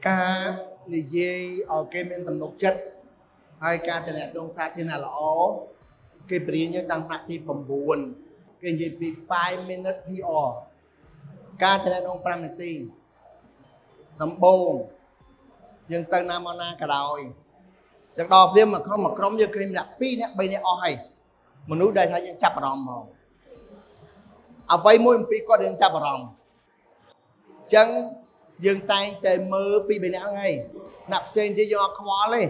ការនិយាយឲ្យគេមានទំនុកចិត្តហើយការតំណែងសាធារណៈល្អគេព្រានយើងតាំងថ្នាក់ទី9គេនិយាយពី5 minute PR ការតំណែង5នាទីដំបូងយើងទៅណាមកណាក៏ដោយចឹងដល់ព្រាមមកក្រុមយើងឃើញម្នាក់2នាក់3នាក់អស់ហើយមនុស្សដែលថាយើងចាប់អារម្មណ៍ហ្មងអ្វីមួយអំពីគាត់យើងចាប់អារម្មណ៍ចឹងយើងតែងតែមើលពី3នាក់ហ្នឹងហើយអ្នកផ្សេងទៀតយើងអត់ខ្វល់ទេ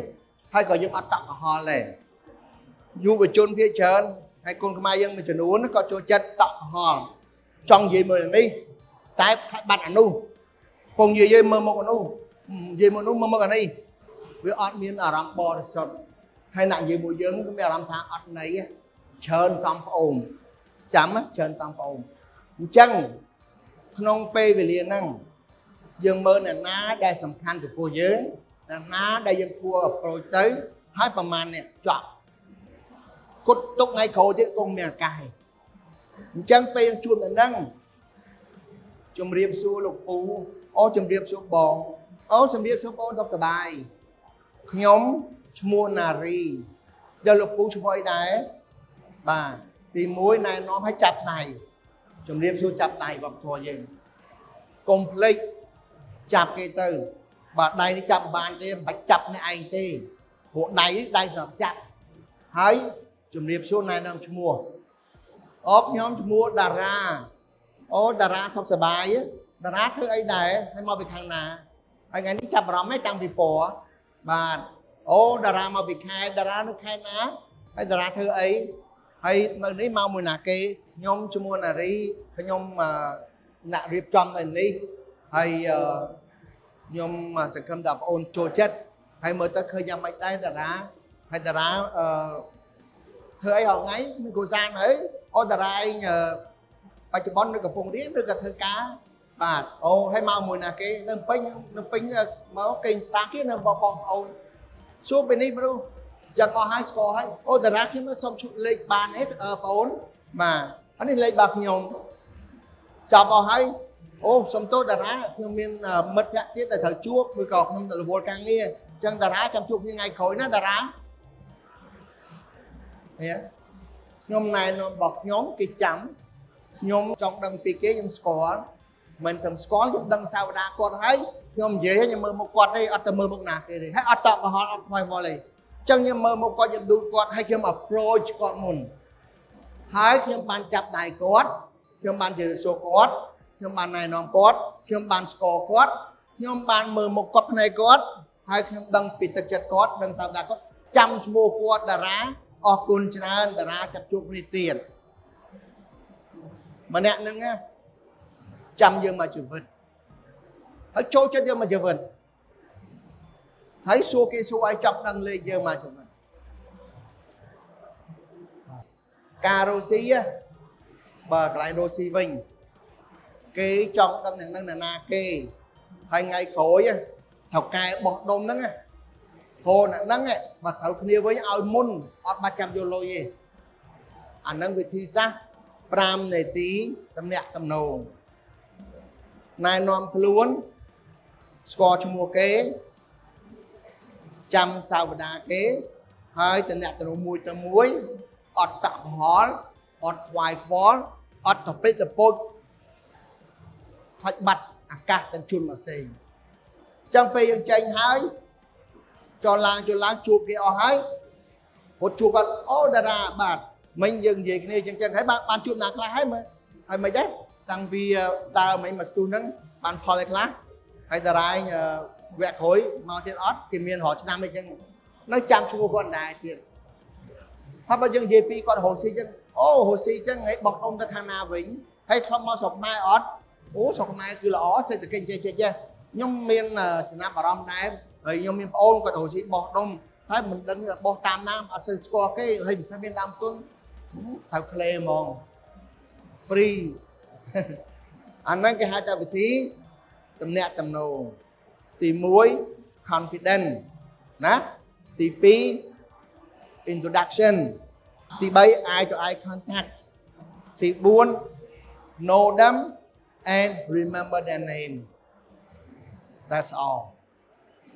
ហើយក៏យើងអត់តក់កុហលដែរយុវជនភាគច្រើនហើយកូនខ្មែរយើងមួយចំនួនក៏ចូលចិត្តតក់កុហលចង់និយាយមើលនេះតែបាត់អានោះពងនិយាយមើលមុខអានោះនិយាយមើលនោះមើលមុខអានេះវាអត់មានអារម្មណ៍បរិសុទ្ធហើយអ្នកនិយាយមួយយើងក៏មានអារម្មណ៍ថាអត់ន័យច្រើនសំប្អូនចាំច្រើនសំប្អូនអញ្ចឹងក្នុងពេលវេលាហ្នឹងយើងមើលអ្នកណាដែលសំខាន់ចំពោះយើងអ្នកណាដែលយើងគួរ approach ទៅហើយប្រហែលនេះចប់គត់ទុកថ្ងៃក្រោយទៀតគង់មានឱកាសអញ្ចឹងពេលយើងជួបអ្នកហ្នឹងជំរាបសួរលោកពូអូជំរាបសួរបងអូជំរាបសួរបងសុខសប្បាយខ្ញុំឈ្មោះណារីដល់លោកពូឈ្មោះអីដែរបាទទី1ណែនាំឲ្យចាប់ដៃជំរាបសួរចាប់ដៃវប្បធម៌យើងកុំភ្លេចចាប់គេទៅបើដៃនេះចាប់បានទេមិនបាច់ចាប់អ្នកឯងទេព្រោះដៃសម្រាប់ចាប់ហើយជំរាបសួរណែនាំឈ្មោះអូខ្ញុំឈ្មោះតារាអូតារាសុខសប្បាយតារាធ្វើអីដែរហើយមកពីខាងណាហើយថ្ងៃនេះចាប់អារម្មណ៍ឯងតាំងពីពណ៌បាទអូតារាមកពីខេត្តតារានៅខេត្តណាហើយតារាធ្វើអីហើយនៅនេះមកមួយណាគេខ្ញុំឈ្មោះណារីខ្ញុំអ្នករៀបចំនៅនេះហើយខ្ញុំសង្ឃឹមថាបងអូនចូលចិត្តហើយមើលទៅឃើញយ៉ាងម៉េចដែរតារាហើយតារាធ្វើអីរាល់ថ្ងៃមានគ្រូសាស្ត្រហើយអូតារាឯងបច្ចុប្បន្ននៅកំពង់រាពណ៍ឬក៏ធ្វើការបាទអូហើយមកមួយណាគេនៅពេញមកគេស្តាគេនៅបងប្អូនសួរពីនេះមនុស្សចឹងអស់ហើយស្គាល់ហើយអូតារាខ្ញុំសុំឈុតលេខបានទេបងអូនបាទអានេះលេខរបស់ខ្ញុំចាប់អស់ហើយអូសុំទោសតារាខ្ញុំមានមិត្តភក្តិទៀតដែលត្រូវជួបឬក៏ខ្ញុំទៅរវល់ការងារអញ្ចឹងតារាចាំជួបគ្នាថ្ងៃក្រោយណាតារាខ្ញុំណែនាំរបស់ខ្ញុំគេចាំខ្ញុំចង់ដឹងពីគេខ្ញុំស្គាល់មិនត្រឹមស្គាល់ខ្ញុំដឹងសាវតាគាត់ហើយខ្ញុំនិយាយឲ្យខ្ញុំមើលមុខគាត់ទេអត់ទៅមើលមុខណាគេទេហើយអត់តក់កុហលអត់ខ្វាយវល់ទេអញ្ចឹងខ្ញុំមើលមុខគាត់ខ្ញុំឌូតគាត់ហើយខ្ញុំ approach គាត់មុនហើយខ្ញុំបានចាប់ដៃគាត់ខ្ញុំបានជឿសួរគាត់ខ្ញុំបានណែនាំគាត់ខ្ញុំបានស្គាល់គាត់ខ្ញុំបានមើលមុខគាត់ភ្នែកគាត់ហើយខ្ញុំដឹងពីទឹកចិត្តគាត់ដឹងសាវតាគាត់ចាំឈ្មោះគាត់តារាអរគុណច្រើនតារាចាប់ជួបនេះទៀតម្នាក់ហ្នឹងចាំយើងមកជីវិតហើយចូលចិត្តយើងមកជីវិតហើយសួរគេសួរឲ្យចាប់ដឹងលេខយើងមកជីវិតការរស់ស៊ីបើកន្លែងរស់ស៊ីវិញគេចង់ដឹងនឹងណាគេហើយថ្ងៃក្រោយត្រូវកែបោះដុំហ្នឹងហូរអ្នកហ្នឹងបើត្រូវគ្នាវិញឲ្យមុនអត់បាច់ចាំយកលុយទេអាហ្នឹងវិធីសាស្ត្រ5នាទីតំណាក់តំណងណែនាំខ្លួនស្គាល់ឈ្មោះគេចាំសាវតាគេហើយតំណាក់តំណងមួយទៅមួយអត់តក់កុហលអត់ខ្វាយខ្វល់អត់ទៅពេចទៅពូចខ្លាច់បាត់អាកាសទាំងជន់មកផ្សេងអញ្ចឹងពេលយើងចេញហើយចុះឡើងជួបគេអស់ហើយរត់ជួបគាត់អូតារាបាទមិញយើងនិយាយគ្នាចឹងហើយបានជួបណាខ្លះហើយមើលហើយមិនដែរតាំងពីតើមិញមកស្ទុះហ្នឹងបានផលអីខ្លះហើយតារាវគ្គក្រោយមកទៀតអត់គេមានរាល់ឆ្នាំអីចឹងនៅចាំឈ្មោះគាត់ដែរទៀតហើយបើយើងនិយាយពីគាត់រស់ស៊ីចឹងអូរស់ស៊ីចឹងហើយបោះដុំទៅខាងណាវិញហើយខ្លំមកស្រុកខ្មែរអត់អូស្រុកខ្មែរគឺល្អសេដ្ឋកិច្ចចេះខ្ញុំមានចំណាប់អារម្មណ៍ដែរហើយខ្ញុំមានប្អូនគាត់រស់ស៊ីបោះដុំហើយមិនដឹងបោះតាមណាអត់សូវស្គាល់គេហើយមិនសូវមានដើមទុនត្រូវក្លេហ្មង free អាហ្នឹងគេហៅថាវិធីតំណាក់តំណងទី1 confident ណាទី2 introduction ទី3 eye to eye contact ទី4 know them and remember their name that's all